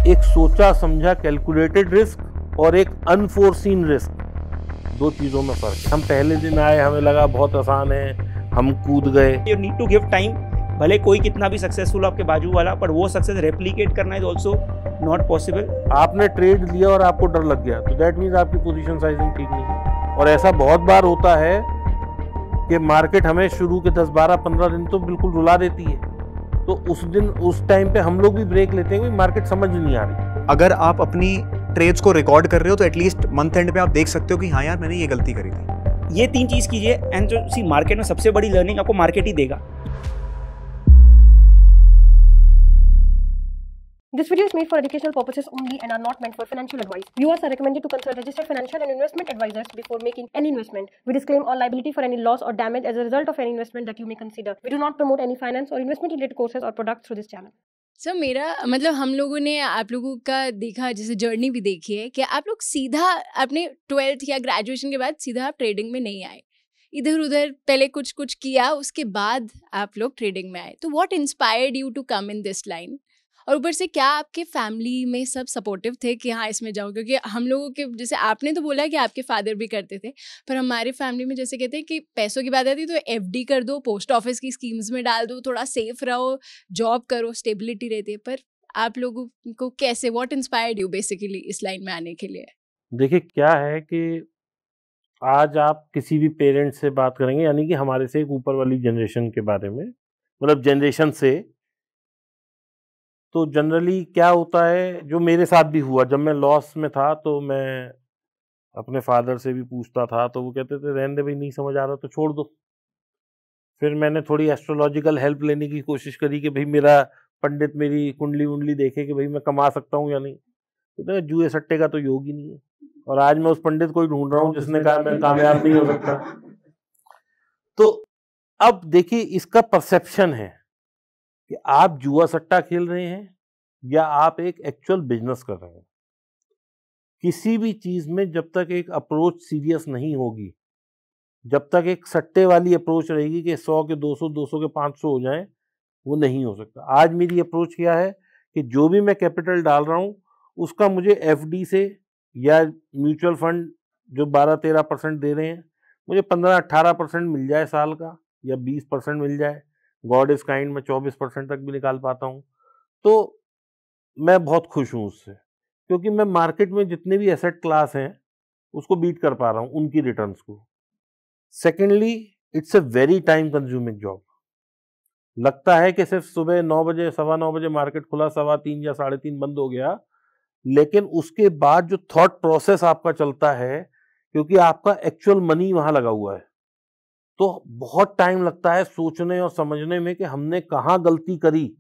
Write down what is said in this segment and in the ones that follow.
एक सोचा समझा कैलकुलेटेड रिस्क और एक अनफोर्सीन रिस्क, दो चीजों में फर्क है। हम पहले दिन आए, हमें लगा बहुत आसान है, हम कूद गए। You need to give time. भले कोई कितना भी सक्सेसफुल आपके बाजू वाला, पर वो सक्सेस रेप्लिकेट करना इज ऑल्सो नॉट पॉसिबल। आपने ट्रेड लिया और आपको डर लग गया तो दैट मीन्स आपकी पोजीशन साइजिंग ठीक नहीं है। और ऐसा बहुत बार होता है कि मार्केट हमें शुरू के 10, 12, 15 दिन तो बिल्कुल रुला देती है, तो उस टाइम पे हम लोग भी ब्रेक लेते हैं कि मार्केट समझ नहीं आ रही। अगर आप अपनी ट्रेड्स को रिकॉर्ड कर रहे हो तो एटलीस्ट मंथ एंड पे आप देख सकते हो कि हाँ यार मैंने ये गलती करी थी। ये 3 चीज कीजिए एंड जो सी मार्केट में सबसे बड़ी लर्निंग आपको मार्केट ही देगा। This video is made for educational purposes only and are not meant for financial advice. Viewers are recommended to consult registered financial and investment advisors before making any investment. We disclaim all liability for any loss or damage as a result of any investment that you may consider. We do not promote any finance or investment related courses or products through this channel. Sir मेरा मतलब हम लोगों ने आप लोगों का देखा, जैसे जर्नी भी देखी है कि आप लोग सीधा अपने 12th या ग्रेजुएशन के बाद सीधा आप ट्रेडिंग में नहीं आए, इधर उधर पहले कुछ कुछ किया, उसके बाद आप लोग ट्रेडिंग में आए। तो what inspired you to come in this line? और ऊपर से क्या आपके फैमिली में सब सपोर्टिव थे कि हाँ इसमें जाओ? क्योंकि हम लोगों के, जैसे आपने तो बोला कि आपके फादर भी करते थे, पर हमारे फैमिली में जैसे कहते हैं कि पैसों की बात आती तो एफडी कर दो, पोस्ट ऑफिस की स्कीम्स में डाल दो, थोड़ा सेफ रहो, जॉब करो, स्टेबिलिटी रहती है। पर आप लोगों को कैसे, व्हाट इंस्पायर्ड यू बेसिकली इस लाइन में आने के लिए? देखिए क्या है कि आज आप किसी भी पेरेंट्स से बात करेंगे, यानी कि हमारे से एक ऊपर वाली जनरेशन के बारे में, मतलब जनरेशन से, तो जनरली क्या होता है, जो मेरे साथ भी हुआ, जब मैं लॉस में था तो मैं अपने फादर से भी पूछता था तो वो कहते थे रहने दे भाई, नहीं समझ आ रहा तो छोड़ दो। फिर मैंने थोड़ी एस्ट्रोलॉजिकल हेल्प लेने की कोशिश करी कि भाई मेरा पंडित मेरी कुंडली वुंडली देखे कि भाई मैं कमा सकता हूँ या नहीं। तो जुए सट्टे का तो योग ही नहीं है, और आज मैं उस पंडित को ही ढूंढ रहा हूँ जिसने कहा मैं कामयाब नहीं हो सकता। तो अब देखिए इसका परसेप्शन है कि आप जुआ सट्टा खेल रहे हैं या आप एक एक्चुअल बिजनेस कर रहे हैं। किसी भी चीज में जब तक एक अप्रोच सीरियस नहीं होगी, जब तक एक सट्टे वाली अप्रोच रहेगी कि 100 के 200, 200 के 500 हो जाएं, वो नहीं हो सकता। आज मेरी अप्रोच क्या है कि जो भी मैं कैपिटल डाल रहा हूँ उसका मुझे एफडी से या म्यूचुअल फंड जो 12-13% दे रहे हैं, मुझे 15-18% मिल जाए साल का, या 20% मिल जाए, गॉड इज काइंड, मैं 24% तक भी निकाल पाता हूँ, तो मैं बहुत खुश हूँ उससे, क्योंकि मैं मार्केट में जितने भी एसेट क्लास हैं उसको बीट कर पा रहा हूँ, उनकी रिटर्न्स को। Secondly, it's a very time consuming job. लगता है कि सिर्फ सुबह 9 बजे, 9:15 बजे मार्केट खुला, 3:15 या 3:30 बंद हो गया, लेकिन उसके बाद जो थॉट प्रोसेस आपका चलता है, क्योंकि आपका एक्चुअल मनी वहां लगा हुआ है, तो बहुत टाइम लगता है सोचने और समझने में कि हमने कहाँ गलती करी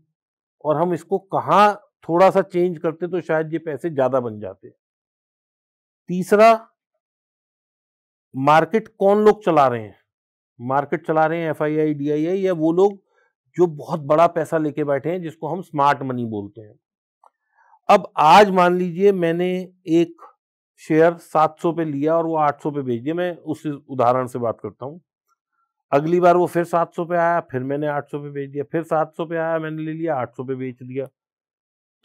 और हम इसको कहाँ थोड़ा सा चेंज करते तो शायद ये पैसे ज्यादा बन जाते। तीसरा, मार्केट कौन लोग चला रहे हैं? मार्केट चला रहे हैं एफआईआई, डीआईआई, या वो लोग जो बहुत बड़ा पैसा लेके बैठे हैं, जिसको हम स्मार्ट मनी बोलते हैं। अब आज मान लीजिए मैंने एक शेयर 700 पे लिया और वो 800 पे बेच दिया, मैं उस उदाहरण से बात करता हूं। अगली बार वो फिर 700 पे आया, फिर मैंने 800 पे बेच दिया, फिर 700 पे आया, मैंने ले लिया, 800 पे बेच दिया।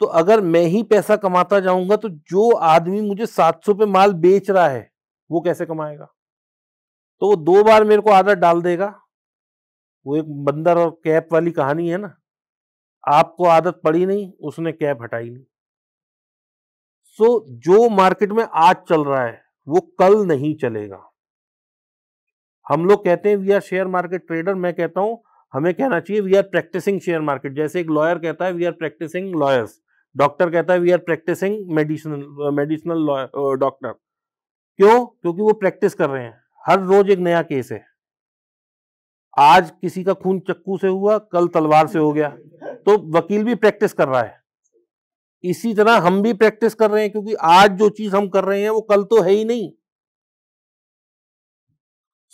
तो अगर मैं ही पैसा कमाता जाऊंगा तो जो आदमी मुझे 700 पे माल बेच रहा है वो कैसे कमाएगा? तो वो 2 बार मेरे को आदत डाल देगा। वो एक बंदर और कैप वाली कहानी है ना, आपको आदत पड़ी नहीं, उसने कैप हटाई नहीं। सो जो मार्केट में आज चल रहा है वो कल नहीं चलेगा। हम लोग कहते हैं we are share market trader, मैं कहता हूं हमें कहना चाहिए we are practising share market. जैसे एक लॉयर कहता है we are practising lawyers, doctor कहता है we are practising medicinal doctor. क्यों? क्योंकि वो प्रैक्टिस कर रहे हैं, हर रोज एक नया केस है। आज किसी का खून चक्कू से हुआ, कल तलवार से हो गया, तो वकील भी प्रैक्टिस कर रहा है। इसी तरह हम भी प्रैक्टिस कर रहे हैं, क्योंकि आज जो चीज हम कर रहे हैं वो कल तो है ही नहीं।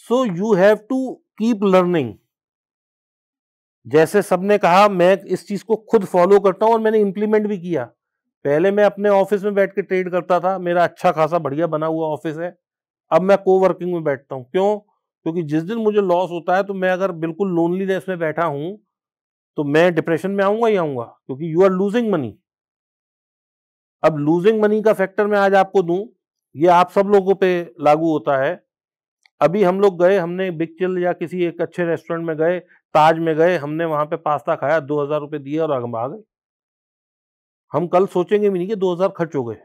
So you have to keep learning. जैसे सबने कहा, मैं इस चीज को खुद फॉलो करता हूं और मैंने इंप्लीमेंट भी किया। पहले मैं अपने ऑफिस में बैठ के ट्रेड करता था, मेरा अच्छा खासा बढ़िया बना हुआ ऑफिस है। अब मैं कोवर्किंग में बैठता हूं। क्यों? क्योंकि जिस दिन मुझे लॉस होता है तो मैं अगर बिल्कुल लोनलीनेस में बैठा हूं तो मैं डिप्रेशन में आऊंगा ही आऊंगा, क्योंकि यू आर लूजिंग मनी। अब लूजिंग मनी का फैक्टर मैं आज आपको दूं, ये आप सब लोगों पे लागू होता है। अभी हम लोग गए, हमने बिग चिल या किसी एक अच्छे रेस्टोरेंट में गए, ताज में गए, हमने वहां पे पास्ता खाया, 2000 रुपए दिए और हम आ गए। हम कल सोचेंगे भी नहीं कि 2000 खर्च हो गए।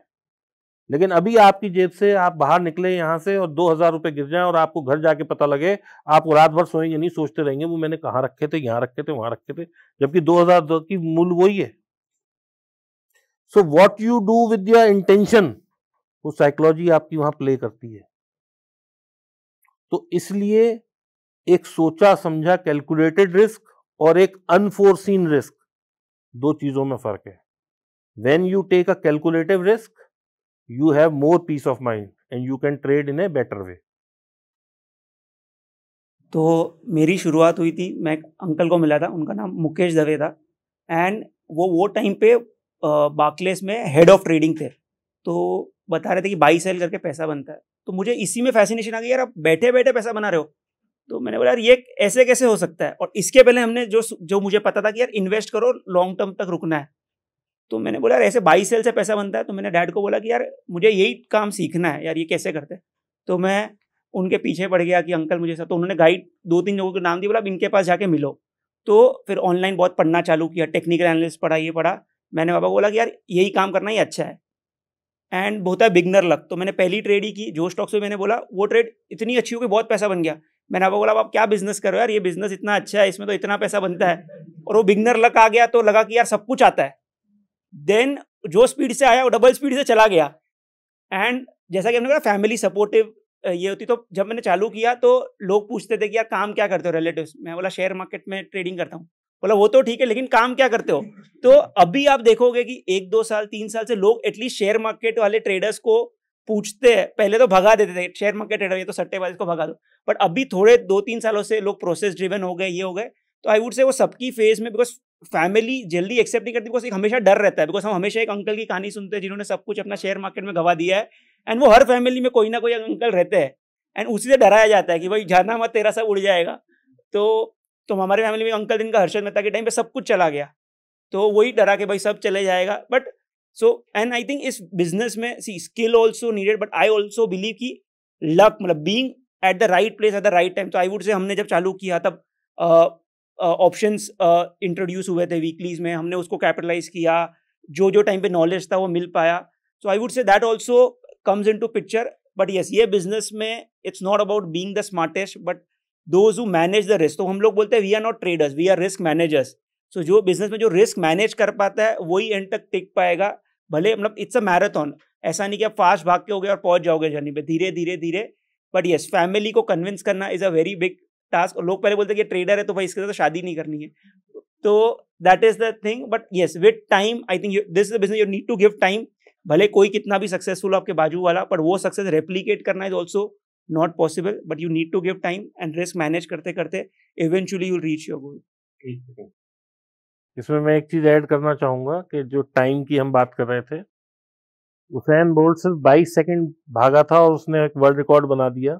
लेकिन अभी आपकी जेब से आप बाहर निकले यहाँ से और 2000 रुपए गिर जाए और आपको घर जाके पता लगे, आप रात भर सोएंगे नहीं, सोचते रहेंगे वो मैंने कहाँ रखे थे, यहाँ रखे थे, वहां रखे थे, जबकि 2000 की मूल्य वही है। So what you do with your intention, वो साइकोलॉजी आपकी वहां प्ले करती है। तो इसलिए एक सोचा समझा कैलकुलेटेड रिस्क और एक अनफोर्सीन रिस्क, दो चीजों में फर्क है। When you take a calculative risk, you have more peace of mind and you can trade in a better way. तो मेरी शुरुआत हुई थी, मैं एक अंकल को मिला था, उनका नाम मुकेश दवे था, एंड वो टाइम पे बार्कलेस में हेड ऑफ ट्रेडिंग थे। तो बता रहे थे कि बाई सेल करके पैसा बनता है। तो मुझे इसी में फैसिनेशन आ गई, यार आप बैठे बैठे पैसा बना रहे हो। तो मैंने बोला यार ये ऐसे कैसे हो सकता है। और इसके पहले हमने जो मुझे पता था कि यार इन्वेस्ट करो, लॉन्ग टर्म तक रुकना है। तो मैंने बोला यार ऐसे बाई सेल से पैसा बनता है। तो मैंने डैड को बोला कि यार मुझे यही काम सीखना है यार, ये कैसे करते हैं। तो मैं उनके पीछे पड़ गया कि अंकल मुझे सब, तो उन्होंने गाइड 2-3 लोगों के नाम दिए, बोला अब इनके पास जाके मिलो। तो फिर ऑनलाइन बहुत पढ़ना चालू किया, टेक्निकल एनालिस्ट पढ़ा, ये पढ़ा। मैंने पापा को बोला कि यार यही काम करना ही अच्छा है, एंड बहुत है बिगनर लक। तो मैंने पहली ट्रेड ही की जो स्टॉक्स में, मैंने बोला वो ट्रेड इतनी अच्छी हो गई, बहुत पैसा बन गया। मैंने पापा को बोला आप क्या बिजनेस करो यार, ये बिजनेस इतना अच्छा है, इसमें तो इतना पैसा बनता है। और वो बिगनर लक आ गया, तो लगा कि यार सब कुछ आता है। देन जो स्पीड से आया वो डबल स्पीड से चला गया। एंड जैसा कि हमने कहा फैमिली सपोर्टिव ये होती। तो जब मैंने चालू किया तो लोग पूछते थे कि यार काम क्या करते हो रिलेटिव्स। मैं बोला शेयर मार्केट में ट्रेडिंग करता हूँ। बोला वो तो ठीक है, लेकिन काम क्या करते हो। तो अभी आप देखोगे कि 1-2 साल 3 साल से लोग एटलीस्ट शेयर मार्केट वाले ट्रेडर्स को पूछते हैं। पहले तो भगा देते थे, शेयर मार्केट ट्रेडर ये तो सट्टेबाज को भगा दो। बट अभी थोड़े 2-3 सालों से लोग प्रोसेस ड्रिवन हो गए, ये हो गए। तो आई वुड से वो सबकी फेज में, बिकॉज फैमिली जल्दी एक्सेप्ट नहीं करती, बिकॉज एक हमेशा डर रहता है। बिकॉज हम हमेशा एक अंकल की कहानी सुनते हैं जिन्होंने सब कुछ अपना शेयर मार्केट में गवा दिया है, एंड वो हर फैमिली में कोई ना कोई अंकल रहते हैं, एंड उसी से डराया जाता है कि भाई जाना मत, तेरा सब उड़ जाएगा। तो हमारे फैमिली में अंकल जिनका हर्षद मेहता के टाइम पे सब कुछ चला गया, तो वही डरा कि भाई सब चले जाएगा। But so and I think इस बिजनेस में see skill also needed, but I also believe कि लक, मतलब being at the right place at the right time. तो आई वुड से हमने जब चालू किया तब ऑप्शंस इंट्रोड्यूस हुए थे वीकलीज में, हमने उसको कैपिटलाइज किया, जो टाइम पे नॉलेज था वो मिल पाया। So I would say that also comes into picture. But yes, ये बिजनेस में it's not about being the smartest, but those who manage the risk. तो हम लोग बोलते हैं we are not traders, we are risk managers. So जो business में जो रिस्क मैनेज कर पाता है वही एंड तक टिक पाएगा। भले मतलब इट्स अ मैराथन, ऐसा नहीं कि आप फास्ट भाग के हो गए और पहुंच जाओगे जर्नी पे, धीरे धीरे धीरे। बट यस, फैमिली को कन्विंस करना is a very big task. लोग पहले बोलते हैं कि ट्रेडर है तो भाई इसके साथ तो शादी नहीं करनी है, तो that is the thing. But yes, with time I think this is the business you need to give time. भले कोई कितना भी सक्सेसफुल हो आपके बाजू वाला, पर वो सक्सेस रेप्लिकेट करना is also not possible. But you need to give time and risk manage करते करते eventually you will reach your goal. इसमें मैं एक चीज ऐड करना चाहूंगा कि जो टाइम की हम बात कर रहे थे, उसेन बोल्ट सिर्फ 22 सेकंड भागा था और उसने एक वर्ल्ड रिकॉर्ड बना दिया।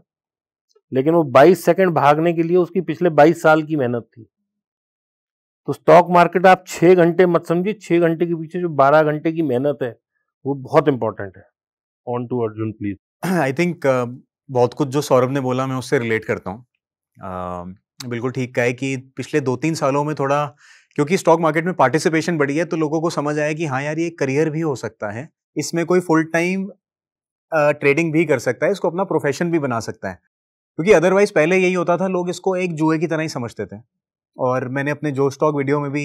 लेकिन वो 22 सेकंड भागने के लिए उसकी पिछले 22 साल की मेहनत थी। तो स्टॉक मार्केट आप 6 घंटे मत समझिए, 6 घंटे के पीछे जो 12 घंटे की मेहनत है वो बहुत इंपॉर्टेंट है। On to Arjun please. I think बहुत कुछ जो सौरभ ने बोला मैं उससे रिलेट करता हूँ। बिल्कुल ठीक कहा है कि पिछले 2-3 सालों में थोड़ा, क्योंकि स्टॉक मार्केट में पार्टिसिपेशन बढ़ी है, तो लोगों को समझ आया कि हाँ यार ये करियर भी हो सकता है, इसमें कोई फुल टाइम ट्रेडिंग भी कर सकता है, इसको अपना प्रोफेशन भी बना सकता है। क्योंकि अदरवाइज पहले यही होता था, लोग इसको एक जुए की तरह ही समझते थे। और मैंने अपने जो स्टॉक वीडियो में भी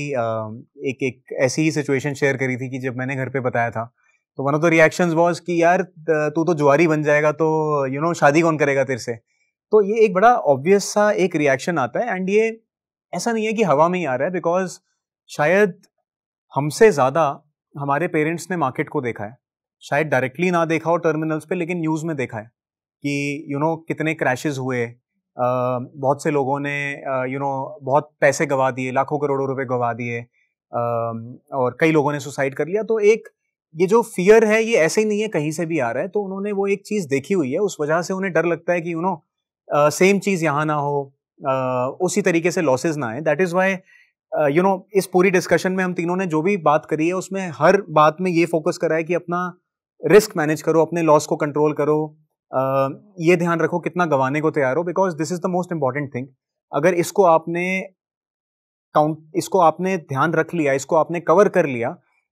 एक ऐसी ही सिचुएशन शेयर करी थी कि जब मैंने घर पे बताया था, तो one of the reactions was कि यार तू तो जुआरी बन जाएगा, तो शादी कौन करेगा तेरे से। तो ये एक बड़ा ऑब्वियस सा एक रिएक्शन आता है, एंड ये ऐसा नहीं है कि हवा में ही आ रहा है, बिकॉज शायद हमसे ज़्यादा हमारे पेरेंट्स ने मार्केट को देखा है। शायद डायरेक्टली ना देखा हो टर्मिनल्स पे, लेकिन न्यूज़ में देखा है कि कितने क्रैशेस हुए, बहुत से लोगों ने बहुत पैसे गवा दिए, लाखों करोड़ों रुपए गवा दिए, और कई लोगों ने सुसाइड कर लिया। तो एक ये जो फियर है ये ऐसे ही नहीं है, कहीं से भी आ रहा है। तो उन्होंने वो एक चीज़ देखी हुई है, उस वजह से उन्हें डर लगता है कि सेम चीज़ यहाँ ना हो, उसी तरीके से लॉसेज ना आए। दैट इज़ वाई इस पूरी डिस्कशन में हम तीनों ने जो भी बात करी है उसमें हर बात में ये फोकस करा है कि अपना रिस्क मैनेज करो, अपने लॉस को कंट्रोल करो, ये ध्यान रखो कितना गंवाने को तैयार हो, because this is the most important thing. अगर इसको आपने ध्यान रख लिया, इसको आपने कवर कर लिया,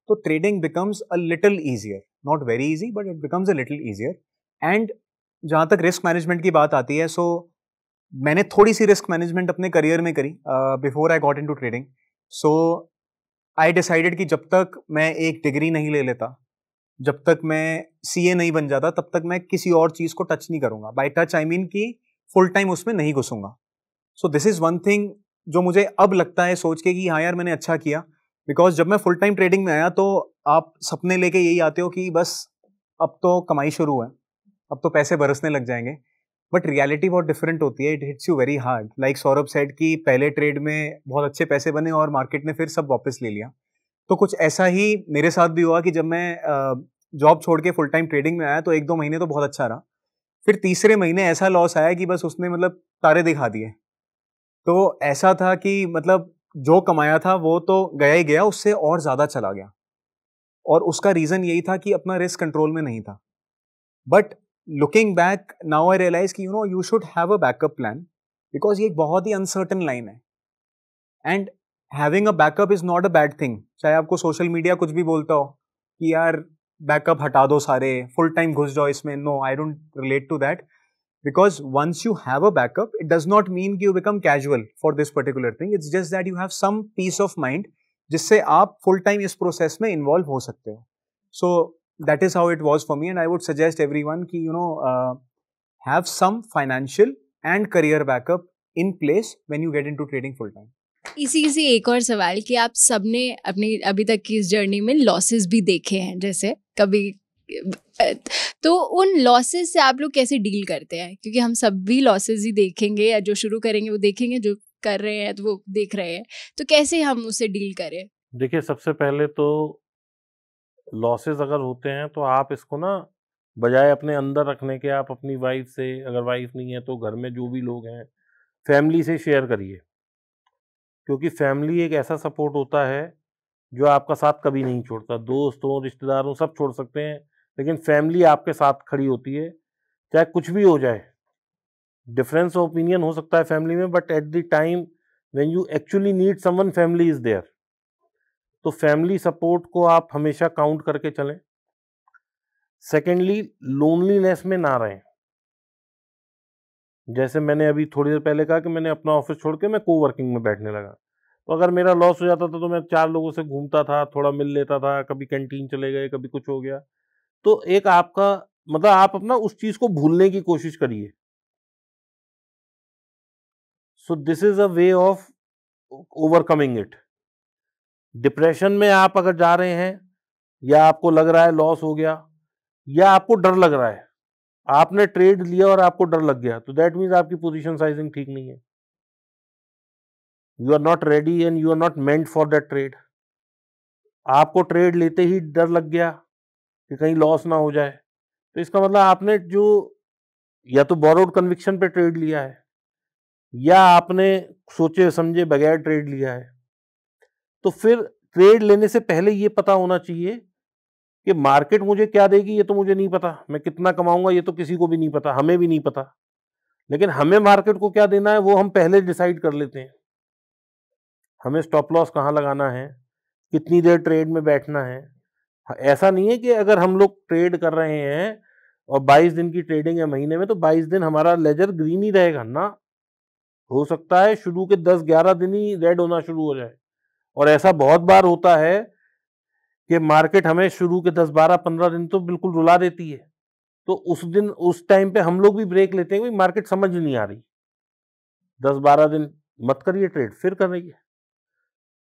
तो trading becomes a little easier, not very easy but it becomes a little easier. And जहाँ तक रिस्क मैनेजमेंट की बात आती है, सो मैंने थोड़ी सी रिस्क मैनेजमेंट अपने करियर में करी before I got into trading. So I decided कि जब तक मैं एक डिग्री नहीं ले लेता, जब तक मैं सीए नहीं बन जाता, तब तक मैं किसी और चीज को टच नहीं करूंगा। बाय टच आई मीन कि फुल टाइम उसमें नहीं घुसूंगा। So this is one thing जो मुझे अब लगता है सोच के कि हाँ यार मैंने अच्छा किया, बिकॉज जब मैं फुल टाइम ट्रेडिंग में आया तो आप सपने लेके यही आते हो कि बस अब तो कमाई शुरू है, अब तो पैसे बरसने लग जाएंगे, बट रियलिटी बहुत डिफरेंट होती है। It hits you very hard. Like Saurabh said कि पहले ट्रेड में बहुत अच्छे पैसे बने और मार्केट ने फिर सब वापस ले लिया। तो कुछ ऐसा ही मेरे साथ भी हुआ कि जब मैं जॉब छोड़ के फुल टाइम ट्रेडिंग में आया तो 1-2 महीने तो बहुत अच्छा रहा, फिर तीसरे महीने ऐसा लॉस आया कि बस उसने मतलब तारे दिखा दिए। तो ऐसा था कि मतलब जो कमाया था वो तो गया ही गया, उससे और ज्यादा चला गया, और उसका रीजन यही था कि अपना रिस्क कंट्रोल में नहीं था। But looking back now I realise कि you should have a backup plan, because ये एक बहुत ही अनसर्टन लाइन है, and having a backup is not a bad thing. चाहे आपको सोशल मीडिया कुछ भी बोलता हो कि यार बैकअप हटा दो सारे, फुल टाइम घुस जाओ इसमें, no I don't relate to that, because once you have a backup, it does not mean कि you become casual for this particular thing. It's just that you have some peace of mind जिससे आप full time इस process में involve हो सकते हो. So that is how it was for me, and I would suggest everyone कि have some financial and career backup in place when you get into trading full time. इसी से एक और सवाल कि आप सबने अपनी अभी तक की इस जर्नी में लॉसेस भी देखे हैं, जैसे कभी, तो उन लॉसेस से आप लोग कैसे डील करते हैं? क्योंकि हम सब भी लॉसेस ही देखेंगे, या जो शुरू करेंगे वो देखेंगे, जो कर रहे हैं तो वो देख रहे हैं, तो कैसे हम उससे डील करें? देखिए, सबसे पहले तो लॉसेस अगर होते हैं तो आप इसको ना, बजाय अपने अंदर रखने के, आप अपनी वाइफ से, अगर वाइफ नहीं है तो घर में जो भी लोग हैं, फैमिली से शेयर करिए, क्योंकि फैमिली एक ऐसा सपोर्ट होता है जो आपका साथ कभी नहीं छोड़ता। दोस्तों, रिश्तेदारों, सब छोड़ सकते हैं, लेकिन फैमिली आपके साथ खड़ी होती है, चाहे कुछ भी हो जाए। डिफरेंस ऑफ ओपिनियन हो सकता है फैमिली में, but at the time when you actually need someone, family is there. तो फैमिली सपोर्ट को आप हमेशा काउंट करके चलें। सेकेंडली, लोनलीनेस में ना रहें। जैसे मैंने अभी थोड़ी देर पहले कहा कि मैंने अपना ऑफिस छोड़ के मैं कोवर्किंग में बैठने लगा, तो अगर मेरा लॉस हो जाता था तो मैं 4 लोगों से घूमता था, थोड़ा मिल लेता था, कभी कैंटीन चले गए, कभी कुछ हो गया। तो एक आपका मतलब आप अपना उस चीज को भूलने की कोशिश करिए। सो this is a way of overcoming it. Depression में आप अगर जा रहे हैं, या आपको लग रहा है लॉस हो गया, या आपको डर लग रहा है, आपने ट्रेड लिया और आपको डर लग गया, तो दैट मीन्स आपकी पोजीशन साइजिंग ठीक नहीं है। You are not ready and you are not meant for that trade. आपको ट्रेड लेते ही डर लग गया कि कहीं लॉस ना हो जाए, तो इसका मतलब आपने जो या तो बोरोड कन्विक्शन पे ट्रेड लिया है, या आपने सोचे समझे बगैर ट्रेड लिया है। तो फिर ट्रेड लेने से पहले ये पता होना चाहिए कि मार्केट मुझे क्या देगी, ये तो मुझे नहीं पता, मैं कितना कमाऊंगा ये तो किसी को भी नहीं पता, हमें भी नहीं पता, लेकिन हमें मार्केट को क्या देना है वो हम पहले डिसाइड कर लेते हैं। हमें स्टॉप लॉस कहाँ लगाना है, कितनी देर ट्रेड में बैठना है। ऐसा नहीं है कि अगर हम लोग ट्रेड कर रहे हैं और 22 दिन की ट्रेडिंग है महीने में, तो 22 दिन हमारा लेजर ग्रीन ही रहेगा ना। हो सकता है शुरू के 10-11 दिन ही रेड होना शुरू हो जाए, और ऐसा बहुत बार होता है कि मार्केट हमें शुरू के 10-12-15 दिन तो बिल्कुल रुला देती है। तो उस दिन, उस टाइम पे हम लोग भी ब्रेक लेते हैं, भाई मार्केट समझ नहीं आ रही, 10-12 दिन मत करिए ट्रेड, फिर करिए।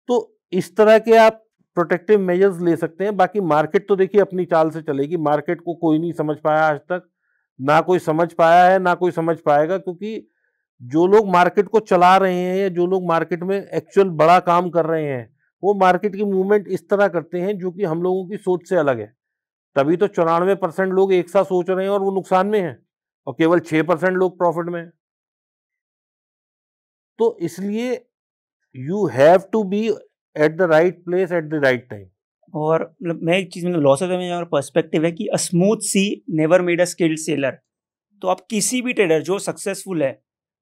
तो इस तरह के आप प्रोटेक्टिव मेजर्स ले सकते हैं। बाकी मार्केट तो देखिए अपनी चाल से चलेगी, मार्केट को कोई नहीं समझ पाया आज तक, ना कोई समझ पाया है, ना कोई समझ पाएगा, क्योंकि जो लोग मार्केट को चला रहे हैं या जो लोग मार्केट में एक्चुअल बड़ा काम कर रहे हैं, वो मार्केट की मूवमेंट इस तरह करते हैं जो कि हम लोगों की सोच से अलग है। तभी तो 94% लोग एक साथ सोच रहे हैं और वो नुकसान में हैं, और केवल 6% लोग प्रॉफिट में हैं। तो इसलिए You have to be at the right place at the right time. और मतलब मैं एक चीज़ मतलब लॉसेस में मेरा पर्सपेक्टिव है कि a smooth sea never made a skilled sailor. तो आप किसी भी ट्रेडर जो सक्सेसफुल है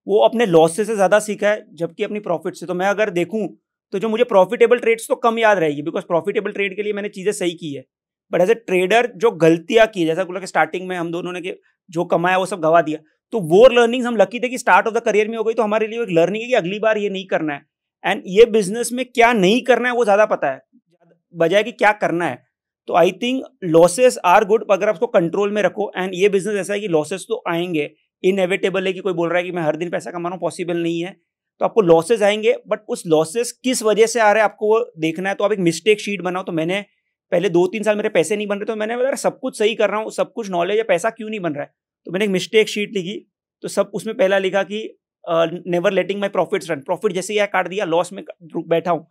वो अपने लॉसेस से ज़्यादा सीखा है जबकि अपनी प्रॉफिट से। तो मैं अगर देखूं तो जो मुझे प्रॉफिटेबल ट्रेड्स तो कम याद रहेगी बिकॉज प्रॉफिटेबल ट्रेड के लिए मैंने चीज़ें सही की है, बट एज ए ट्रेडर जो गलतियां की, जैसा बोला कि स्टार्टिंग में हम दोनों ने जो कमाया वो सब गवा दिया, तो वो लर्निंग्स हम लकी थे कि स्टार्ट ऑफ द करियर में हो गई, तो हमारे लिए एक लर्निंग है कि अगली बार ये नहीं करना है एंड ये बिजनेस में क्या नहीं करना है वो ज़्यादा पता है बजाय कि क्या करना है। तो I think losses are good अगर आप उसको कंट्रोल में रखो। एंड ये बिजनेस ऐसा है कि लॉसेस तो आएंगे, इनएविटेबल है कि कोई बोल रहा है कि मैं हर दिन पैसा कमा रहा हूँ, पॉसिबल नहीं है। तो आपको लॉसेस आएंगे, बट उस लॉसेस किस वजह से आ रहे हैं आपको वो देखना है। तो आप एक मिस्टेक शीट बनाओ। तो मैंने पहले 2-3 साल मेरे पैसे नहीं बन रहे, तो मैंने बोला सब कुछ सही कर रहा हूँ, सब कुछ नॉलेज है, पैसा क्यों नहीं बन रहा है। तो मैंने एक मिस्टेक शीट लिखी। तो सब उसमें पहला लिखा कि नेवर लेटिंग माई प्रॉफिट्स रन। प्रॉफिट जैसे ही काट दिया, लॉस में बैठा हूँ।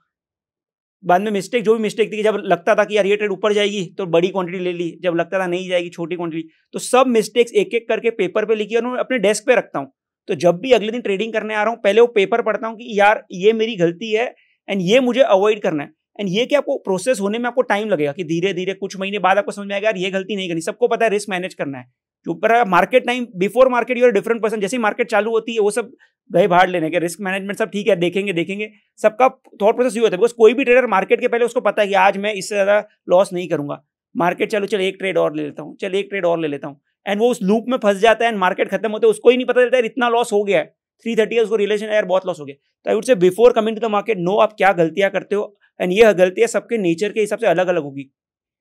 बाद में मिस्टेक जो भी मिस्टेक थी, जब लगता था कि यार ये ट्रेड ऊपर जाएगी तो बड़ी क्वांटिटी ले ली, जब लगता था नहीं जाएगी छोटी क्वांटिटी। तो सब मिस्टेक्स एक एक करके पेपर पे लिखी और अपने डेस्क पे रखता हूँ। तो जब भी अगले दिन ट्रेडिंग करने आ रहा हूँ पहले वो पेपर पढ़ता हूँ कि यार ये मेरी गलती है एंड ये मुझे अवॉइड करना है। एंड ये कि आपको प्रोसेस होने में आपको टाइम लगेगा कि धीरे धीरे कुछ महीने बाद आपको समझ में आएगा यार ये गलती नहीं करनी। सबको पता है रिस्क मैनेज करना है। जो ऊपर market time before market you're different person, जैसे ही मार्केट चालू होती है वो सब गए भाड़ लेने के रिस्क मैनेजमेंट सब ठीक है, देखेंगे सबका थॉट प्रोसेस ये होता है। बिकॉज कोई भी ट्रेडर मार्केट के पहले उसको पता है कि आज मैं इससे ज्यादा लॉस नहीं करूंगा। मार्केट चालू, चल एक ट्रेड और ले लेता हूँ, चल एक ट्रेड और ले लेता हूँ, एंड वो उस लूप में फंस जाता है एंड मार्केट खत्म होता है, उसको ही नहीं पता चलता है इतना लॉस हो गया है। 330 है उसको रिलेशन यार बहुत लॉस हो गया। तो I would say before coming to the market know आप क्या गलतियां करते हो एंड ये गलतियां सबके नेचर के हिसाब से अलग अलग होगी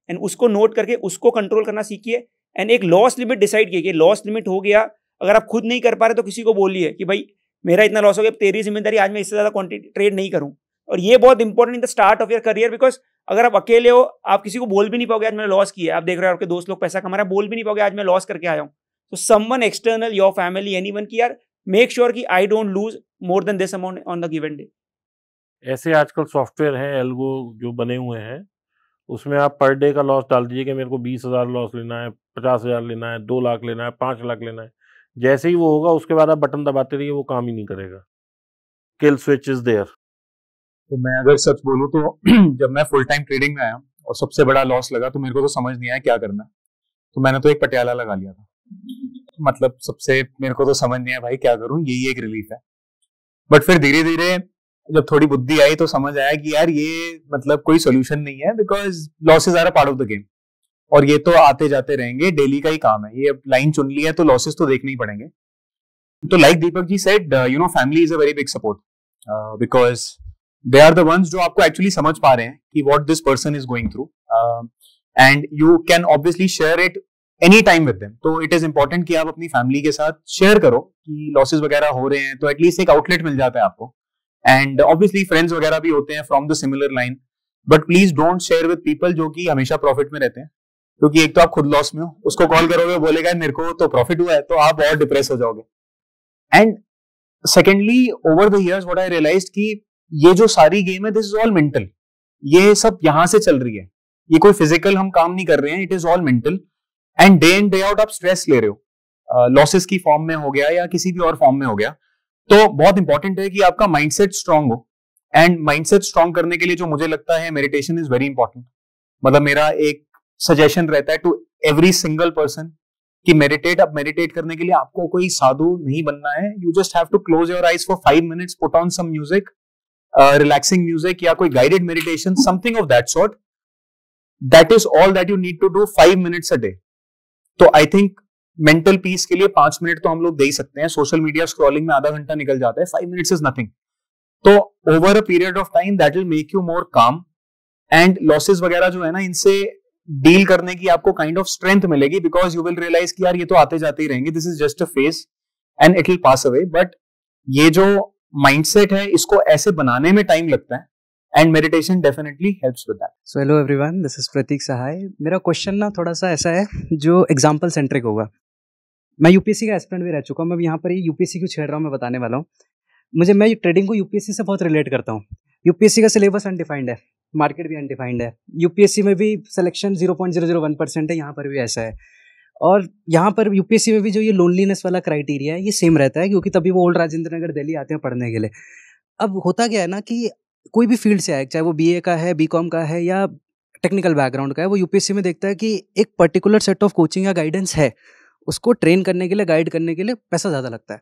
एंड उसको नोट करके उसको कंट्रोल करना सीखिए। एंड एक लॉस लिमिट डिसाइड कीजिए, लॉस लिमिट हो गया अगर आप खुद नहीं कर पा रहे तो किसी को बोलिए कि भाई मेरा इतना लॉस हो गया, तेरी जिम्मेदारी, आज मैं इससे ज्यादा क्वांटिटी ट्रेड नहीं करूं। और ये बहुत important in the start of your career, because अगर आप अकेले हो आप किसी को बोल भी नहीं पाओगे आज मैंने लॉस किया है। आप देख रहे हो आपके दोस्त लोग पैसा कमा रहे हैं, बोल भी नहीं पाओगे आज मैं लॉस करके आया हूं। तो someone external, your family, anyone की यार मेक श्योर कि I don't lose more than this amount on the given day. ऐसे आजकल सॉफ्टवेयर हैं एल्गो जो बने हुए हैं, उसमें आप पर डे का लॉस डाल दीजिए कि मेरे को 20,000 लॉस लेना है, 50,000 लेना है, 2 लाख लेना है, 5 लाख लेना है। जैसे ही वो होगा उसके बाद आप बटन दबाते रहिए, वो काम ही नहीं करेगा। Kill switch is there. तो मैं अगर सच बोलूं तो जब मैं फुल टाइम ट्रेडिंग में आया और सबसे बड़ा लॉस लगा तो मेरे को तो समझ नहीं आया क्या करना है। तो मैंने तो एक पटियाला लगा लिया था। मतलब सबसे मेरे को तो समझ नहीं आया भाई क्या करूं, यही एक रिलीफ है। बट फिर धीरे धीरे जब थोड़ी बुद्धि आई तो समझ आया कि यार ये मतलब कोई सोल्यूशन नहीं है, because losses are a part of the game और ये तो आते जाते रहेंगे, डेली का ही काम है। ये अब लाइन चुन ली है तो लॉसेस तो देखने ही पड़ेंगे। तो like Deepak ji said, you know family is a very big support because they are the ones जो आपको एक्चुअली समझ पा रहे हैं कि what this person is going through and you can obviously share it any time with them. तो it is important कि आप अपनी फैमिली के साथ शेयर करो कि लॉसेस वगैरह हो रहे हैं, तो एटलीस्ट एक आउटलेट मिल जाता है आपको। एंड ऑब्वियसली फ्रेंड्स वगैरह भी होते हैं from the similar line, but please don't share with people जो कि हमेशा प्रॉफिट में रहते हैं, क्योंकि एक तो आप खुद लॉस में हो, उसको कॉल करोगे बोलेगा मेरे को तो प्रॉफिट हुआ है, तो आप और डिप्रेस हो जाओगे। And secondly over the years what I realised कि ये जो सारी गेम है दिस इज ऑल मेंटल। ये सब यहां से चल रही है, ये कोई फिजिकल हम काम नहीं कर रहे हैं, it is all mental. And day in day out आप स्ट्रेस ले रहे हो, लॉसेस की फॉर्म में हो गया या किसी भी और फॉर्म में हो गया। तो बहुत इंपॉर्टेंट है कि आपका माइंडसेट स्ट्रांग हो। एंड माइंडसेट स्ट्रांग करने के लिए जो मुझे लगता है मेडिटेशन इज वेरी इंपॉर्टेंट। मतलब मेरा एक सजेशन रहता है टू एवरी सिंगल पर्सन कि मेडिटेट। अब मेडिटेट करने के लिए आपको कोई साधु नहीं बनना है, you just have to close your eyes for 5 minutes, put on some music, relaxing music या कोई guided meditation, something of that sort. That is all that you need to do 5 minutes a day. तो I think mental peace के लिए 5 minute तो हम लोग दे ही सकते हैं। सोशल मीडिया स्क्रॉलिंग में आधा घंटा निकल जाता है, 5 मिनट्स इज नथिंग। तो over a period of time that will make you more calm. And losses वगैरह जो है ना, इनसे डील करने की आपको काइंड ऑफ स्ट्रेंथ मिलेगी, बिकॉज यू विल रियलाइज कि यार ये तो आते जाते ही रहेंगे, this is just a phase and it will pass away. But ये जो माइंडसेट है इसको ऐसे बनाने में टाइम लगता है and meditation definitely helps with that. So hello everyone, this is Prateek Sahay. मेरा क्वेश्चन ना थोड़ा सा ऐसा है जो एग्जांपल सेंट्रिक होगा। मैं यूपीएससी का एस्पिरेंट भी रह चुका हूँ, मैं यहाँ पर यूपीएससी क्यों छेड़ रहा हूँ मैं बताने वाला हूँ। मैं ट्रेडिंग को यूपीएससी से बहुत रिलेट करता हूँ। यूपीएससी का सिलेबस अनडिफाइंड है, मार्केट भी अनडिफाइंड है, यूपीएससी में भी सिलेक्शन 0.001% है, यहाँ पर भी ऐसा है। और यहाँ पर यूपीएससी में भी जो ये लोनलीनेस वाला क्राइटेरिया है ये सेम रहता है, क्योंकि तभी वो ओल्ड राजेंद्र नगर दिल्ली आते हैं पढ़ने के लिए। अब होता क्या है ना कि कोई भी फील्ड से आए, चाहे वो बीए का है, बीकॉम का है या टेक्निकल बैकग्राउंड का है, वो यूपीएससी में देखता है कि एक पर्टिकुलर सेट ऑफ कोचिंग या गाइडेंस है, उसको ट्रेन करने के लिए, गाइड करने के लिए पैसा ज़्यादा लगता है।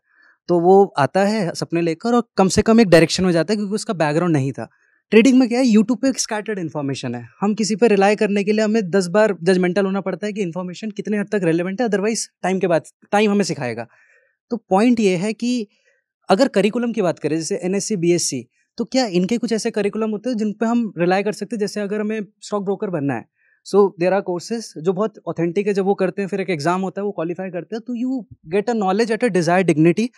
तो वो आता है सपने लेकर और कम से कम एक डायरेक्शन में जाता है, क्योंकि उसका बैकग्राउंड नहीं था। ट्रेडिंग में क्या है, यूट्यूब पे एक स्कैटर्ड इन्फॉर्मेशन है, हम किसी पे रिलाई करने के लिए हमें 10 बार जजमेंटल होना पड़ता है कि इन्फॉर्मेशन कितने हद तक रेलेवेंट है, अदरवाइज टाइम हमें सिखाएगा। तो पॉइंट ये है कि अगर करिकुलम की बात करें, जैसे एनएससी, बीएससी, तो क्या इनके कुछ ऐसे करिकुलम होते हैं जिन पे हम रिलाई कर सकते हैं? जैसे अगर हमें स्टॉक ब्रोकर बनना है, सो देयर आर कोर्सेज जो बहुत ऑथेंटिक है, जब वो करते हैं फिर एक एग्जाम होता है, वो क्वालिफाई करते हैं, तो you get a knowledge at a desired dignity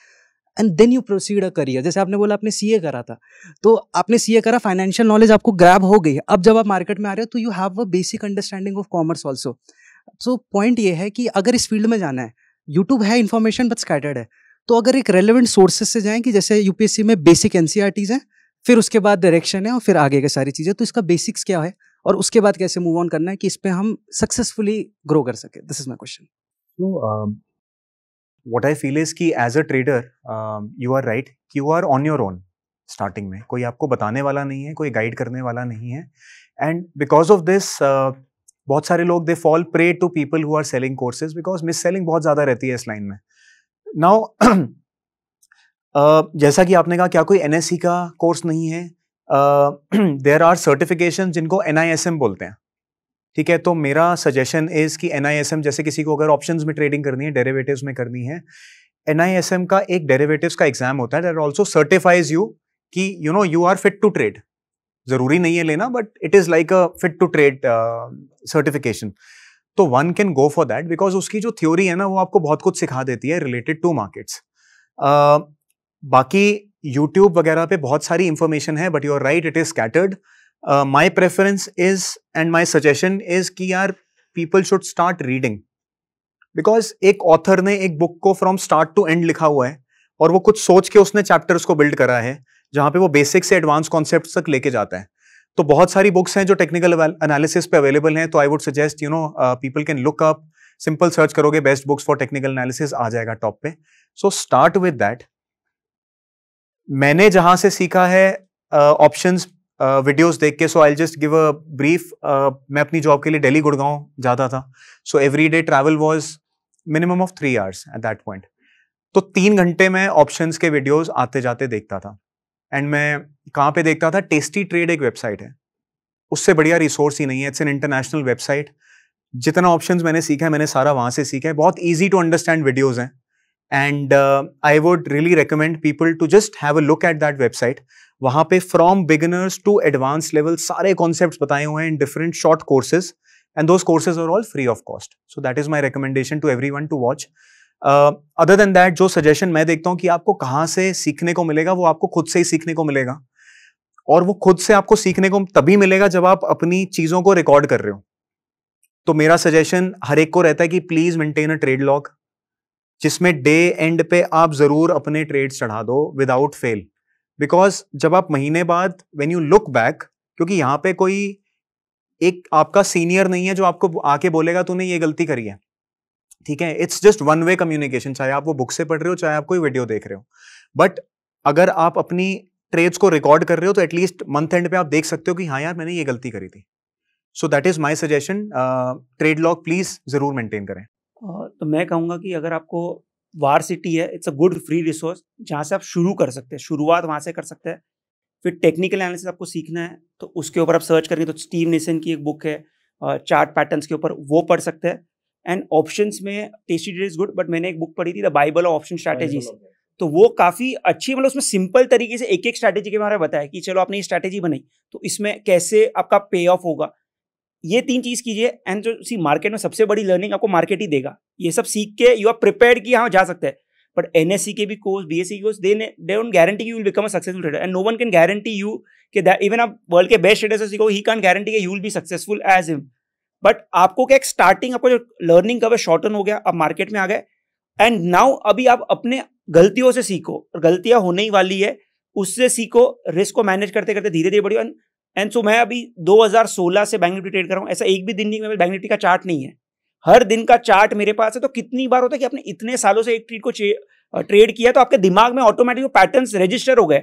and then you proceed a career. जैसे आपने बोला आपने सीए करा था, तो आपने सीए करा, फाइनेंशियल नॉलेज आपको ग्रैब हो गई, अब जब आप मार्केट में आ रहे हो तो you have a basic understanding of commerce also. So point ये है कि अगर इस फील्ड में जाना है, यूट्यूब है, इन्फॉर्मेशन बट स्कैटर्ड है, तो अगर एक रेलेवेंट सोर्सेज से जाएं कि जैसे यूपीएससी में बेसिक एनसीईआरटीज हैं, फिर उसके बाद डायरेक्शन है और फिर आगे की सारी चीज़ें, तो इसका बेसिक्स क्या है और उसके बाद कैसे मूव ऑन करना है कि इस पे हम सक्सेसफुली ग्रो कर सके। This is my question. So, what I feel is कि as a trader, you are right, you are on your own starting में, कोई आपको बताने वाला नहीं है, कोई गाइड करने वाला नहीं है, and because of this, बहुत सारे लोग they fall prey to people who are selling courses because miss selling बहुत ज़्यादा रहती है इस लाइन में। Now, जैसा कि आपने कहा, क्या कोई एनएससी का कोर्स नहीं है? देयर आर सर्टिफिकेशन जिनको NISM बोलते हैं, ठीक है? तो मेरा सजेशन इज कि NISM, जैसे किसी को अगर ऑप्शंस में ट्रेडिंग करनी है, डेरिवेटिव्स में करनी है, NISM का एक डेरिवेटिव्स का एग्जाम होता है दैट आल्सो सर्टिफाइज यू कि you know you are fit to trade. जरूरी नहीं है लेना, but it is like a fit to trade certification. तो one can go for that because उसकी जो थ्योरी है ना, वो आपको बहुत कुछ सिखा देती है रिलेटेड टू मार्केट्स। बाकी यूट्यूब वगैरह पे बहुत सारी इंफॉर्मेशन है, but you are right, it is scattered. My preference is and my suggestion is कि यार people should start reading, because एक ऑथर ने एक बुक को फ्रॉम स्टार्ट टू एंड लिखा हुआ है और वो कुछ सोच के उसने चैप्टर्स को बिल्ड करा है, जहां पे वो बेसिक से एडवांस कॉन्सेप्ट तक लेके जाता है। तो बहुत सारी बुक्स हैं जो टेक्निकल एनालिसिस पे अवेलेबल हैं, तो I would suggest you know people can look up, simple search करोगे best books for technical analysis, आ जाएगा टॉप पे। So start with that. मैंने जहां से सीखा है ऑप्शंस वीडियोस देख के, so I just give a brief. मैं अपनी जॉब के लिए दिल्ली गुड़गांव जाता था, so every day travel was minimum of 3 hours at that point. तो 3 घंटे में ऑप्शंस के वीडियोस आते जाते देखता था। एंड मैं कहाँ पे देखता था? टेस्टी ट्रेड एक वेबसाइट है, उससे बढ़िया रिसोर्स ही नहीं है। It's an international website. जितना ऑप्शंस मैंने सीखा है, मैंने सारा वहां से सीखा है। बहुत ईजी टू अंडरस्टैंड वीडियोज हैं, and I would really recommend people to just have a look at that website. वहां पे from beginners to advance level सारे कॉन्सेप्ट्स बताए हुए हैं in different short courses, and those courses are all free of cost. So that is my recommendation to everyone to watch. Other than that, जो suggestion मैं देखता हूँ कि आपको कहाँ से सीखने को मिलेगा, वो आपको खुद से ही सीखने को मिलेगा। और वो खुद से आपको सीखने को तभी मिलेगा जब आप अपनी चीजों को रिकॉर्ड कर रहे हो। तो मेरा सजेशन हर एक को रहता है कि please maintain a trade log, जिसमें डे एंड पे आप जरूर अपने ट्रेड्स चढ़ा दो विदाउट फेल। बिकॉज जब आप महीने बाद व्हेन यू लुक बैक, क्योंकि यहाँ पे कोई एक आपका सीनियर नहीं है जो आपको आके बोलेगा तूने ये गलती करी है, ठीक है? It's just one way communication, चाहे आप वो बुक से पढ़ रहे हो, चाहे आप कोई वीडियो देख रहे हो। बट अगर आप अपनी ट्रेड्स को रिकॉर्ड कर रहे हो, तो एटलीस्ट मंथ एंड पे आप देख सकते हो कि हाँ यार मैंने ये गलती करी थी। सो that is my suggestion. Trade log please जरूर मेंटेन करें। तो मैं कहूँगा कि अगर आपको वारसिटी है, it's a good free resource जहाँ से आप शुरू कर सकते हैं, शुरुआत वहाँ से कर सकते हैं। फिर टेक्निकल एनालिसिस आपको सीखना है तो उसके ऊपर आप सर्च करेंगे तो स्टीव निसन की एक बुक है चार्ट पैटर्न्स के ऊपर, वो पढ़ सकते हैं। एंड ऑप्शंस में tasty trade is good, but मैंने एक बुक पढ़ी थी the Bible of option strategies, तो वो काफ़ी अच्छी, मतलब उसमें सिंपल तरीके से एक एक स्ट्रैटेजी के बारे में बताया कि चलो आपने ये स्ट्रैटेजी बनाई तो इसमें कैसे आपका पे ऑफ होगा, ये 3 चीज़ कीजिए। एंड जो सी मार्केट में सबसे बड़ी लर्निंग आपको मार्केट ही देगा। ये सब सीख के यू आर प्रिपेयर्ड कि हाँ जा सकते हैं। बट एनएससी के भी कोर्स, बीएससी के course, they don't guarantee you will become a successful trader, and no one can guarantee you कि इवन आप वर्ल्ड के बेस्ट ट्रेडर से सीखो, ही कैन गारंटी कि you will be successful as him. But आपको क्या, एक स्टार्टिंग आपको जो लर्निंग का शॉर्टन हो गया, आप मार्केट में आ गए, एंड नाउ अभी आप अपने गलतियों से सीखो, और गलतियां होने ही वाली है, उससे सीखो, रिस्क को मैनेज करते करते धीरे धीरे बढ़ियो। एंड सो मैं अभी 2016 से बैंक निफ्टी ट्रेड कर रहा हूँ। ऐसा एक भी दिन नहीं मेरे बैंक निफ्टी का चार्ट नहीं है, हर दिन का चार्ट मेरे पास है। तो कितनी बार होता है कि आपने इतने सालों से एक ट्रेड को ट्रेड किया तो आपके दिमाग में ऑटोमेटिक पैटर्न्स रजिस्टर हो गए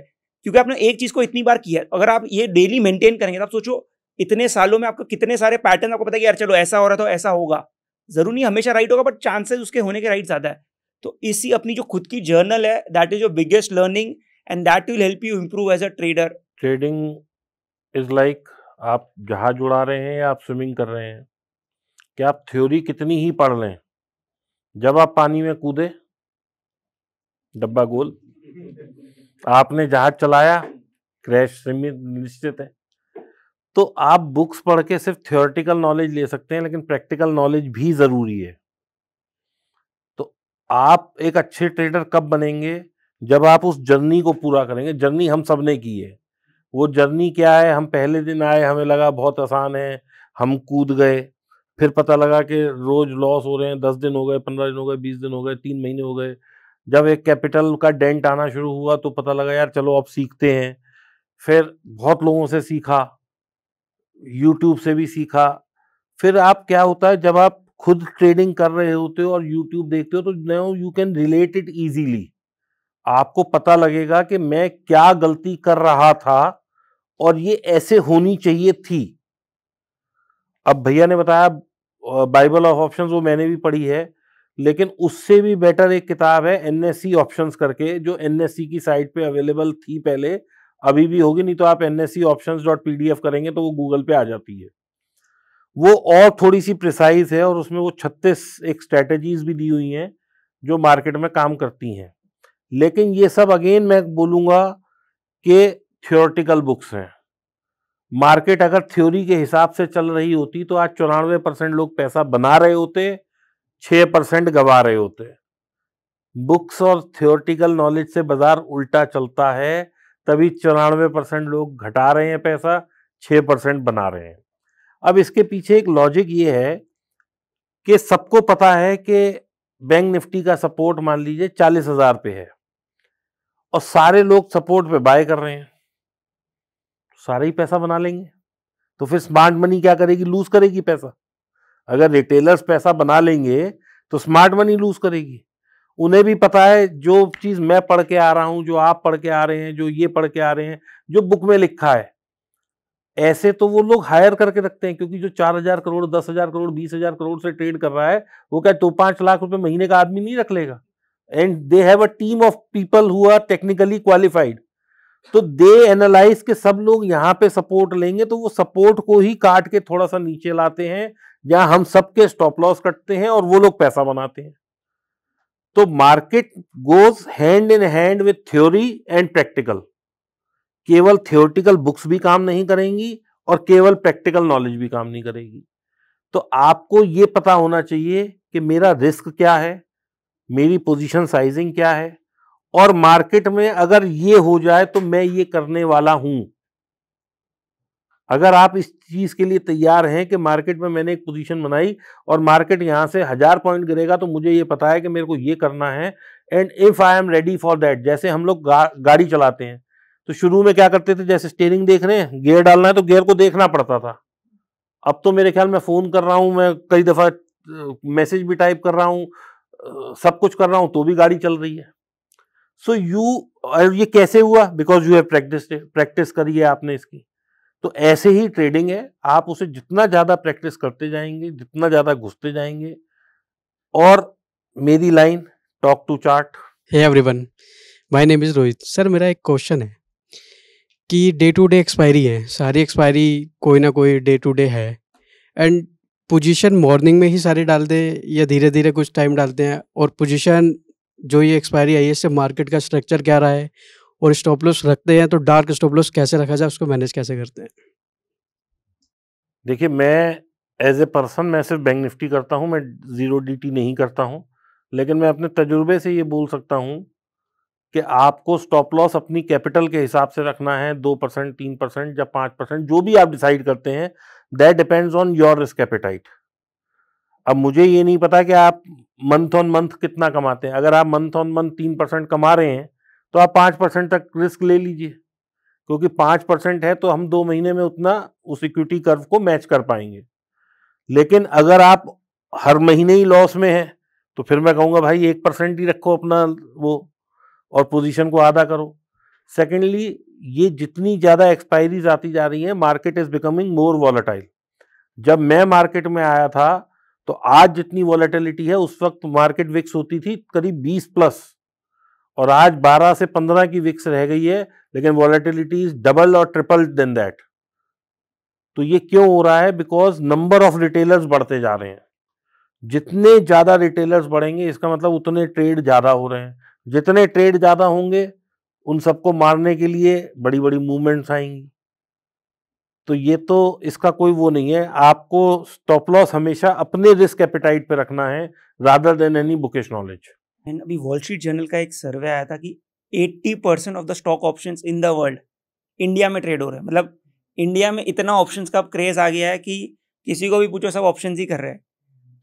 क्योंकि आपने एक चीज को इतनी बार किया, अगर आप ये डेली मेंटेन करेंगे तो आप सोचो इतने सालों में आपको कितने सारे पैटर्न आपको पता है कि यार चलो ऐसा हो रहा था ऐसा होगा, जरूर नहीं हमेशा राइट होगा बट चांसेस उसके होने के राइट ज्यादा है। तो इसी अपनी जो खुद की जर्नल है, that is your biggest learning and that will help you improve as a trader. Trading is like आप जहाज उड़ा रहे हैं या आप स्विमिंग कर रहे हैं, कि आप थ्योरी कितनी ही पढ़ लें, जब आप पानी में कूदे डब्बा गोल, आपने जहाज चलाया क्रैश निश्चित है। तो आप बुक्स पढ़ के सिर्फ थ्योरेटिकल नॉलेज ले सकते हैं, लेकिन प्रैक्टिकल नॉलेज भी जरूरी है। तो आप एक अच्छे ट्रेडर कब बनेंगे, जब आप उस जर्नी को पूरा करेंगे। जर्नी हम सब ने की है। वो जर्नी क्या है, हम पहले दिन आए, हमें लगा बहुत आसान है, हम कूद गए, फिर पता लगा कि रोज लॉस हो रहे हैं, 10 दिन हो गए, 15 दिन हो गए, 20 दिन हो गए, 3 महीने हो गए। जब एक कैपिटल का डेंट आना शुरू हुआ तो पता लगा यार चलो अब सीखते हैं। फिर बहुत लोगों से सीखा, यूट्यूब से भी सीखा। फिर आप क्या होता है, जब आप खुद ट्रेडिंग कर रहे होते हो और यूट्यूब देखते हो तो now you can relate it easily. आपको पता लगेगा कि मैं क्या गलती कर रहा था और ये ऐसे होनी चाहिए थी। अब भैया ने बताया बाइबल ऑफ ऑप्शंस, वो मैंने भी पढ़ी है, लेकिन उससे भी बेटर एक किताब है एनएससी ऑप्शंस करके, जो एनएससी की साइट पे अवेलेबल थी पहले, अभी भी होगी, नहीं तो आप nscoptions.pdf करेंगे तो वो गूगल पे आ जाती है। वो और थोड़ी सी प्रिसाइज है और उसमें वो 36 एक स्ट्रेटेजीज भी दी हुई हैं जो मार्केट में काम करती हैं। लेकिन ये सब अगेन मैं बोलूंगा कि थ्योरेटिकल बुक्स हैं। मार्केट अगर थ्योरी के हिसाब से चल रही होती तो आज 94% लोग पैसा बना रहे होते, 6% गवा रहे होते। बुक्स और थ्योरेटिकल नॉलेज से बाजार उल्टा चलता है, तभी 94% लोग घटा रहे हैं पैसा, 6% बना रहे हैं। अब इसके पीछे एक लॉजिक ये है कि सबको पता है कि बैंक निफ्टी का सपोर्ट मान लीजिए 40,000 पे है और सारे लोग सपोर्ट पे बाय कर रहे हैं, सारे ही पैसा बना लेंगे। तो फिर स्मार्ट मनी क्या करेगी, लूज करेगी पैसा। अगर रिटेलर्स पैसा बना लेंगे तो स्मार्ट मनी लूज करेगी। उन्हें भी पता है जो चीज मैं पढ़ के आ रहा हूं, जो आप पढ़ के आ रहे हैं, जो ये पढ़ के आ रहे हैं, जो बुक में लिखा है, ऐसे तो वो लोग हायर करके रखते हैं। क्योंकि जो 4,000 करोड़, 10,000 करोड़, 20,000 करोड़ से ट्रेड कर रहा है, वो क्या 2-5 लाख रुपए महीने का आदमी नहीं रख लेगा। And they have a team of people who are technically qualified. तो दे एनालाइज के सब लोग यहाँ पे सपोर्ट लेंगे, तो वो सपोर्ट को ही काट के थोड़ा सा नीचे लाते हैं, जहां हम सबके स्टॉप लॉस कटते हैं और वो लोग पैसा बनाते हैं। तो market goes hand in hand with theory and practical. केवल थ्योरेटिकल बुक्स भी काम नहीं करेंगी और केवल प्रैक्टिकल नॉलेज भी काम नहीं करेगी। तो आपको ये पता होना चाहिए कि मेरा रिस्क क्या है, मेरी पोजीशन साइजिंग क्या है, और मार्केट में अगर ये हो जाए तो मैं ये करने वाला हूं। अगर आप इस चीज के लिए तैयार हैं कि मार्केट में मैंने एक पोजीशन बनाई और मार्केट यहां से 1000 पॉइंट गिरेगा तो मुझे ये पता है कि मेरे को ये करना है, and if I am ready for that. जैसे हम लोग गाड़ी चलाते हैं तो शुरू में क्या करते थे, जैसे स्टीयरिंग देख रहे हैं, गियर डालना है तो गियर को देखना पड़ता था। अब तो मेरे ख्याल में फोन कर रहा हूं, मैं कई दफा मैसेज भी टाइप कर रहा हूं, सब कुछ कर रहा हूं, तो भी गाड़ी चल रही है। सो ये कैसे हुआ? बिकॉज यू हैव प्रैक्टिस करी है आपने इसकी। तो ऐसे ही ट्रेडिंग है, आप उसे जितना ज्यादा प्रैक्टिस करते जाएंगे, जितना ज्यादा घुसते जाएंगे। और मेरी line, talk to chart. Hey everyone, my name is Rohit. Sir मेरा एक क्वेश्चन है कि डे टू डे एक्सपायरी है, सारी एक्सपायरी कोई ना कोई डे टू डे है, एंड पोजीशन मॉर्निंग में ही सारे डालते हैं या धीरे धीरे कुछ टाइम डालते हैं, और पोजीशन जो ये एक्सपायरी आई है इससे मार्केट का स्ट्रक्चर क्या रहा है, और स्टॉप लॉस रखते हैं तो डार्क स्टॉप लॉस कैसे रखा जाए, उसको मैनेज कैसे करते हैं? देखिए, मैं एज ए पर्सन मैं सिर्फ बैंक निफ्टी करता हूं, मैं 0 DT नहीं करता हूं। लेकिन मैं अपने तजुर्बे से ये बोल सकता हूं कि आपको स्टॉप लॉस अपनी कैपिटल के हिसाब से रखना है, 2%, 3% या 5%, जो भी आप डिसाइड करते हैं, that depends on your risk appetite. अब मुझे ये नहीं पता कि आप मंथ ऑन मंथ कितना कमाते हैं। अगर आप मंथ ऑन मंथ 3% कमा रहे हैं तो आप 5% तक रिस्क ले लीजिए, क्योंकि 5% है तो हम 2 महीने में उतना उस इक्विटी कर्व को मैच कर पाएंगे। लेकिन अगर आप हर महीने ही लॉस में है तो फिर मैं कहूँगा भाई 1% ही रखो अपना वो, और पोजीशन को आधा करो। सेकेंडली, ये जितनी ज़्यादा एक्सपायरीज आती जा रही हैं, market is becoming more volatile. जब मैं मार्केट में आया था तो आज जितनी वॉलेटिलिटी है, उस वक्त मार्केट विक्स होती थी करीब 20+, और आज 12 से 15 की विक्स रह गई है, लेकिन वॉलेटिलिटी इज डबल और ट्रिपल देन दैट। तो ये क्यों हो रहा है? बिकॉज नंबर ऑफ रिटेलर्स बढ़ते जा रहे हैं। जितने ज़्यादा रिटेलर्स बढ़ेंगे, इसका मतलब उतने ट्रेड ज़्यादा हो रहे हैं। जितने ट्रेड ज़्यादा होंगे, उन सबको मारने के लिए बड़ी बड़ी मूवमेंट्स आएंगी। तो ये तो इसका कोई वो नहीं है। आपको स्टॉप लॉस हमेशा अपने रिस्क एपेटाइट पे रखना है, rather than any bookish knowledge. And अभी वॉल स्ट्रीट जर्नल का एक सर्वे आया था कि 80% of the stock options in the world India में ट्रेड हो रहे हैं। मतलब इंडिया में इतना ऑप्शंस का क्रेज आ गया है कि किसी को भी पूछो सब ऑप्शंस ही कर रहे हैं।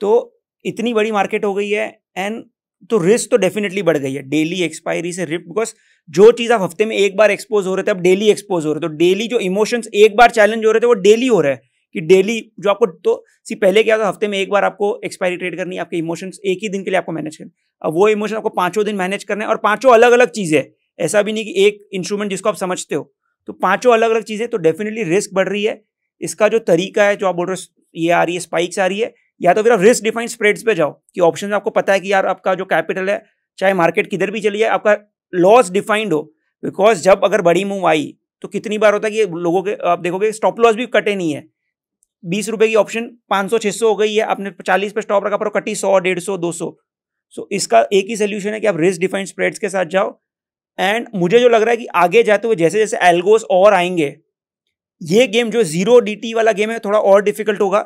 तो इतनी बड़ी मार्केट हो गई है, एंड तो रिस्क तो डेफिनेटली बढ़ गई है डेली एक्सपायरी से रिस्क। बिकॉज जो चीज़ आप हफ्ते में एक बार एक्सपोज हो रहे थे, अब डेली एक्सपोज हो रहे थे। तो डेली जो इमोशंस एक बार चैलेंज हो रहे थे, वो डेली हो रहा है कि डेली जो आपको, तो पहले क्या था, हफ्ते में एक बार आपको एक्सपायरी ट्रेड करनी है, आपके इमोशंस एक ही दिन के लिए आपको मैनेज करना। अब वो इमोशन आपको 5 दिन मैनेज करना है, और 5 अलग अलग चीज़ें। ऐसा भी नहीं कि एक इंस्ट्रूमेंट जिसको आप समझते हो, तो 5 अलग अलग चीज़ें। तो डेफिनेटली रिस्क बढ़ रही है। इसका जो तरीका है, जो आप बोल रहे हो ये आ रही है, स्पाइक्स आ रही है, या तो फिर आप रिस्क डिफाइंड स्प्रेड्स पे जाओ कि ऑप्शन में आपको पता है कि यार आपका जो कैपिटल है, चाहे मार्केट किधर भी चली जाए, आपका लॉस डिफाइंड हो। बिकॉज जब अगर बड़ी मूव आई तो कितनी बार होता है कि लोगों के, आप देखोगे स्टॉप लॉस भी कटे नहीं है। 20 रुपए की ऑप्शन 500-600 हो गई है, आपने 40 पे स्टॉप रखा, पर कटी 100, 150, 200। सो इसका एक ही सोल्यूशन है कि आप रिस्क डिफाइंड स्प्रेड्स के साथ जाओ। एंड मुझे जो लग रहा है कि आगे जाते हुए जैसे जैसे एल्गोस और आएंगे, ये गेम जो 0 DT वाला गेम है थोड़ा और डिफिकल्ट होगा।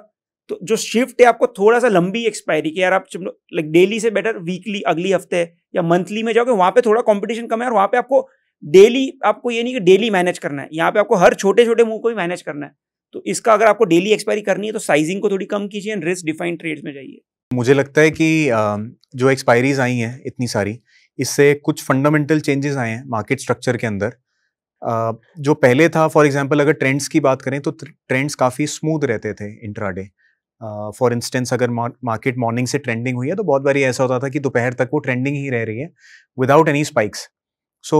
तो जो शिफ्ट है आपको थोड़ा सा लंबी एक्सपायरी की, यार आप लाइक डेली से बेटर वीकली, अगली हफ्ते या मंथली में जाओगे, वहां पे थोड़ा कंपटीशन कम है, और वहां पे आपको डेली, आपको ये नहीं कि डेली मैनेज करना है, यहाँ पे आपको हर छोटे छोटे मूव को भी मैनेज करना है। तो इसका अगर आपको डेली एक्सपायरी करनी है तो साइजिंग को थोड़ी कम कीजिए, रिस्क डिफाइंड ट्रेड्स में जाइए। मुझे लगता है कि जो एक्सपायरीज आई हैं इतनी सारी, इससे कुछ फंडामेंटल चेंजेस आए हैं मार्केट स्ट्रक्चर के अंदर। जो पहले था, फॉर एग्जांपल अगर ट्रेंड्स की बात करें तो ट्रेंड्स काफ़ी स्मूथ रहते थे इंट्राडे। फॉर इंस्टेंस अगर मार्केट मॉर्निंग से ट्रेंडिंग हुई है तो बहुत बारी ऐसा होता था कि दोपहर तक वो ट्रेंडिंग ही रह रही है without any spikes. So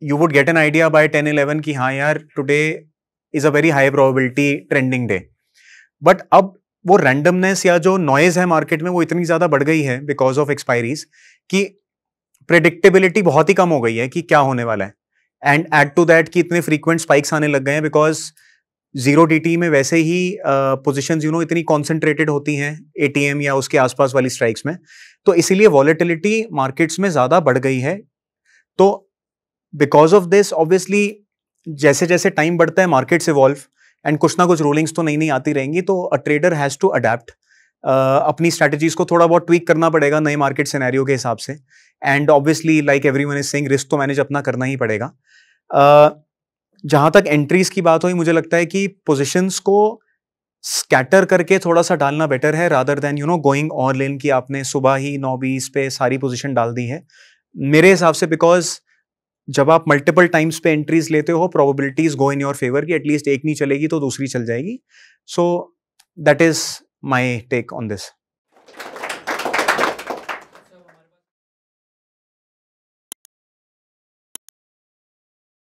you would get an idea by 10-11 कि हाँ यार, today is a very high probability trending day. But अब वो रैंडमनेस या जो नॉइज है मार्केट में, वो इतनी ज़्यादा बढ़ गई है बिकॉज ऑफ एक्सपायरीज कि प्रेडिक्टेबिलिटी बहुत ही कम हो गई है कि क्या होने वाला है। एंड एड टू दैट कि इतने फ्रीक्वेंट स्पाइक्स आने लग गए हैं बिकॉज 0 DT में वैसे ही पोजीशंस इतनी कॉन्सेंट्रेटेड होती हैं ATM या उसके आसपास वाली स्ट्राइक्स में, तो इसीलिए वॉलेटिलिटी मार्केट्स में ज़्यादा बढ़ गई है। तो बिकॉज ऑफ दिस ऑब्वियसली जैसे जैसे टाइम बढ़ता है मार्केट्स इवॉल्व, एंड कुछ ना कुछ रूलिंग्स तो नई नई आती रहेंगी, तो a trader has to adapt, अपनी स्ट्रैटेजीज को थोड़ा बहुत ट्वीक करना पड़ेगा नए मार्केट सिनेरियो के हिसाब से। And obviously like everyone is saying, risk तो मैनेज अपना करना ही पड़ेगा। जहां तक एंट्रीज की बात हुई, मुझे लगता है कि पोजीशंस को स्कैटर करके थोड़ा सा डालना बेटर है, rather than going all in कि आपने सुबह ही 9-20 पे सारी पोजीशन डाल दी है मेरे हिसाब से। बिकॉज जब आप मल्टीपल टाइम्स पे एंट्रीज लेते हो, probabilities go in your favour कि एटलीस्ट एक नहीं चलेगी तो दूसरी चल जाएगी। So that is my take on this.